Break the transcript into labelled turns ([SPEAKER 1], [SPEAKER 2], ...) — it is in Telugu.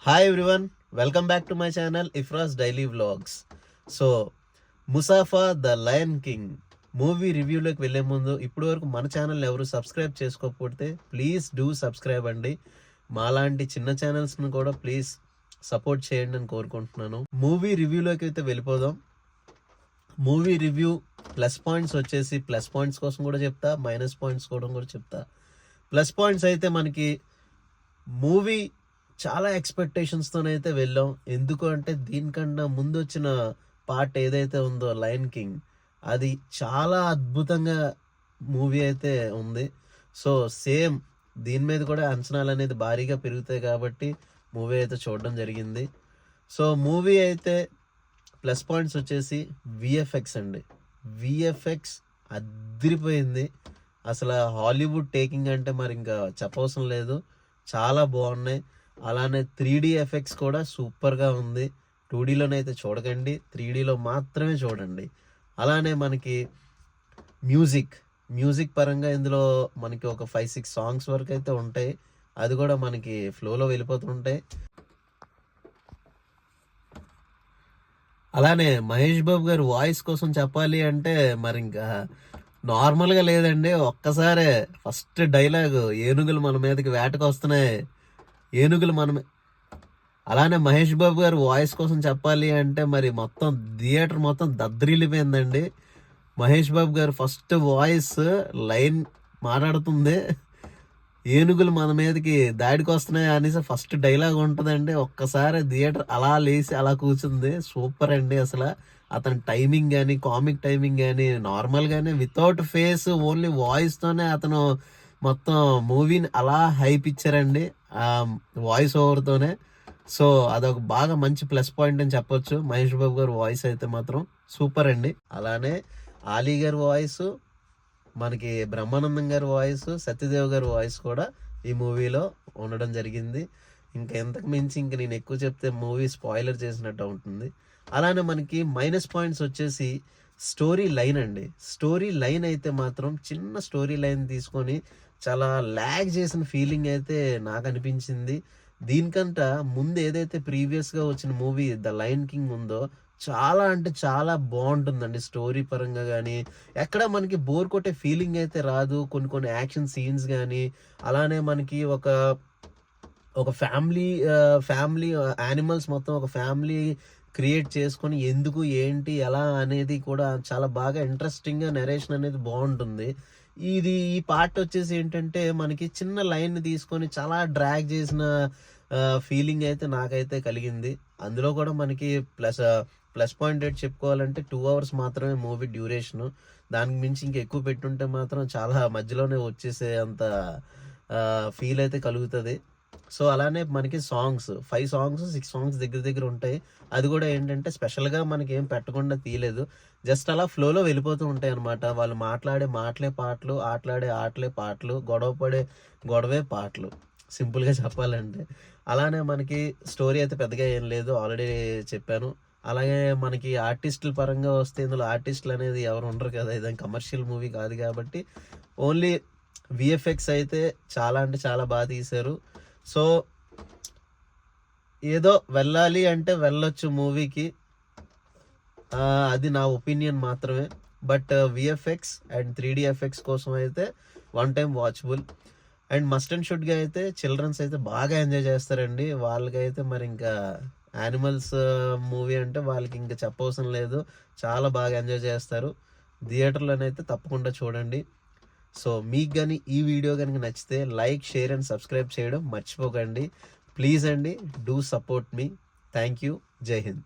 [SPEAKER 1] Hi everyone, welcome back to my channel Ifra's daily vlogs. So ముసాఫా ద లయన్ కింగ్ మూవీ రివ్యూలోకి వెళ్ళే ముందు ఇప్పటి వరకు మన ఛానల్ ఎవరు సబ్స్క్రైబ్ చేసుకోకపోతే ప్లీజ్ డూ సబ్స్క్రైబ్ అండి. మాలాంటి చిన్న ఛానల్స్ని కూడా ప్లీజ్ సపోర్ట్ చేయండి అని కోరుకుంటున్నాను. మూవీ రివ్యూలోకి అయితే వెళ్ళిపోదాం. మూవీ రివ్యూ ప్లస్ పాయింట్స్ వచ్చేసి ప్లస్ పాయింట్స్ కోసం కూడా చెప్తా, మైనస్ పాయింట్స్ కూడా చెప్తా. ప్లస్ పాయింట్స్ అయితే మనకి మూవీ చాలా ఎక్స్పెక్టేషన్స్తోనైతే వెళ్ళాం. ఎందుకు అంటే దీనికన్నా ముందు వచ్చిన పార్ట్ ఏదైతే ఉందో లయన్ కింగ్, అది చాలా అద్భుతంగా మూవీ అయితే ఉంది. సో సేమ్ దీని మీద కూడా అంచనాలు అనేది భారీగా పెరుగుతాయి కాబట్టి మూవీ అయితే చూడడం జరిగింది. సో మూవీ అయితే ప్లస్ పాయింట్స్ వచ్చేసి విఎఫ్ఎక్స్ అండి. విఎఫ్ఎక్స్ అదిరిపోయింది. అసలు హాలీవుడ్ టేకింగ్ అంటే మరి ఇంకా చెప్పవసరం లేదు, చాలా బాగున్నాయి. అలానే 3D ఎఫెక్ట్స్ కూడా సూపర్గా ఉంది. 2Dలోనైతే చూడకండి, 3Dలో మాత్రమే చూడండి. అలానే మనకి మ్యూజిక్ పరంగా ఇందులో మనకి ఒక 5-6 సాంగ్స్ వరకు అయితే ఉంటాయి. అది కూడా మనకి ఫ్లోలో వెళ్ళిపోతుంటాయి. అలానే మహేష్ బాబు గారు వాయిస్ కోసం చెప్పాలి అంటే మరి ఇంకా నార్మల్గా లేదండి. ఒక్కసారే ఫస్ట్ డైలాగ్, ఏనుగులు మన మీదకి వేటకు వస్తున్నాయి, ఏనుగులు మనమే. అలానే మహేష్ బాబు గారు వాయిస్ కోసం చెప్పాలి అంటే మరి మొత్తం థియేటర్ మొత్తం దద్దరిల్లిపోయిందండి. మహేష్ బాబు గారు ఫస్ట్ వాయిస్ లైన్ మాట్లాడుతుంది, ఏనుగులు మన మీదకి దాడికి వస్తున్నాయి అనేసి ఫస్ట్ డైలాగ్ ఉంటుందండి. ఒక్కసారి థియేటర్ అలా లేచి అలా కూర్చుంది. సూపర్ అండి. అసలు అతని టైమింగ్ కానీ, కామిక్ టైమింగ్ కానీ, నార్మల్గానే వితౌట్ ఫేస్ ఓన్లీ వాయిస్తోనే అతను మొత్తం మూవీని అలా హైప్ ఇచ్చారండి ఆ వాయిస్ ఓవర్తోనే. సో అదొక బాగా మంచి ప్లస్ పాయింట్ అని చెప్పొచ్చు. మహేష్ బాబు గారు వాయిస్ అయితే మాత్రం సూపర్ అండి. అలానే ఆలీ గారి వాయిస్, మనకి బ్రహ్మానందం గారి వాయిస్, సత్యదేవ్ గారి వాయిస్ కూడా ఈ మూవీలో ఉండడం జరిగింది. ఇంకా ఎంతకు మించి ఇంక నేను ఎక్కువ చెప్తే మూవీ స్పాయిలర్ చేసినట్టు ఉంటుంది. అలానే మనకి మైనస్ పాయింట్స్ వచ్చేసి స్టోరీ లైన్ అండి. స్టోరీ లైన్ అయితే మాత్రం చిన్న స్టోరీ లైన్ తీసుకొని చాలా ల్యాగ్ చేసిన ఫీలింగ్ అయితే నాకు అనిపించింది. దీనికంట ముందు ఏదైతే ప్రీవియస్గా వచ్చిన మూవీ ద లయన్ కింగ్ ఉందో చాలా అంటే చాలా బాగుంటుందండి. స్టోరీ పరంగా కానీ ఎక్కడ మనకి బోర్ కొట్టే ఫీలింగ్ అయితే రాదు. కొన్ని యాక్షన్ సీన్స్ కానీ, అలానే మనకి ఒక ఒక ఫ్యామిలీ యానిమల్స్ మొత్తం ఒక ఫ్యామిలీ క్రియేట్ చేసుకొని ఎందుకు ఏంటి ఎలా అనేది కూడా చాలా బాగా ఇంట్రెస్టింగ్గా నెరేషన్ అనేది బాగుంటుంది. ఈ పార్ట్ వచ్చేసి ఏంటంటే మనకి చిన్న లైన్ తీసుకొని చాలా డ్రాగ్ చేసిన ఫీలింగ్ అయితే నాకైతే కలిగింది. అందులో కూడా మనకి ప్లస్ పాయింట్ ఏంటి చెప్పుకోవాలంటే 2 hours మాత్రమే మూవీ డ్యూరేషను. దానికి మించి ఇంకా ఎక్కువ పెట్టుంటే మాత్రం చాలా మధ్యలోనే వచ్చేసే అంత ఫీల్ అయితే కలుగుతుంది. సో అలానే మనకి 5 సాంగ్స్ 6 సాంగ్స్ దగ్గర ఉంటాయి. అది కూడా ఏంటంటే స్పెషల్గా మనకి ఏం పెట్టకుండా తీయలేదు, జస్ట్ అలా ఫ్లోలో వెళ్ళిపోతూ ఉంటాయి అనమాట. వాళ్ళు మాట్లాడే మాటలే పాటలు, ఆటలాడే ఆటలే పాటలు, గొడవే పాటలు, సింపుల్గా చెప్పాలంటే. అలానే మనకి స్టోరీ అయితే పెద్దగా ఏం లేదు, ఆల్రెడీ చెప్పాను. అలాగే మనకి ఆర్టిస్టుల పరంగా వస్తే ఇందులో ఆర్టిస్టులు అనేది ఎవరు ఉండరు కదా, ఇదేం కమర్షియల్ మూవీ కాదు కాబట్టి ఓన్లీ విఎఫ్ఎక్స్ అయితే చాలా అంటే చాలా బాగా తీశారు. సో ఏదో వెళ్ళాలి అంటే వెళ్ళొచ్చు మూవీకి, అది నా ఒపీనియన్ మాత్రమే. But VFX and 3D effects కోసం అయితే one time watchable. And must and షుడ్గా అయితే చిల్డ్రన్స్ అయితే బాగా ఎంజాయ్ చేస్తారండి. వాళ్ళకైతే మరి ఇంకా యానిమల్స్ మూవీ అంటే వాళ్ళకి ఇంకా చెప్పవసరం లేదు, చాలా బాగా ఎంజాయ్ చేస్తారు. థియేటర్లోనైతే తప్పకుండా చూడండి. సో మీకు కానీ ఈ వీడియో కనుక నచ్చితే లైక్, షేర్ అండ్ సబ్స్క్రైబ్ చేయడం మర్చిపోకండి ప్లీజ్ అండి. Do support me. Thank you. జై హింద్.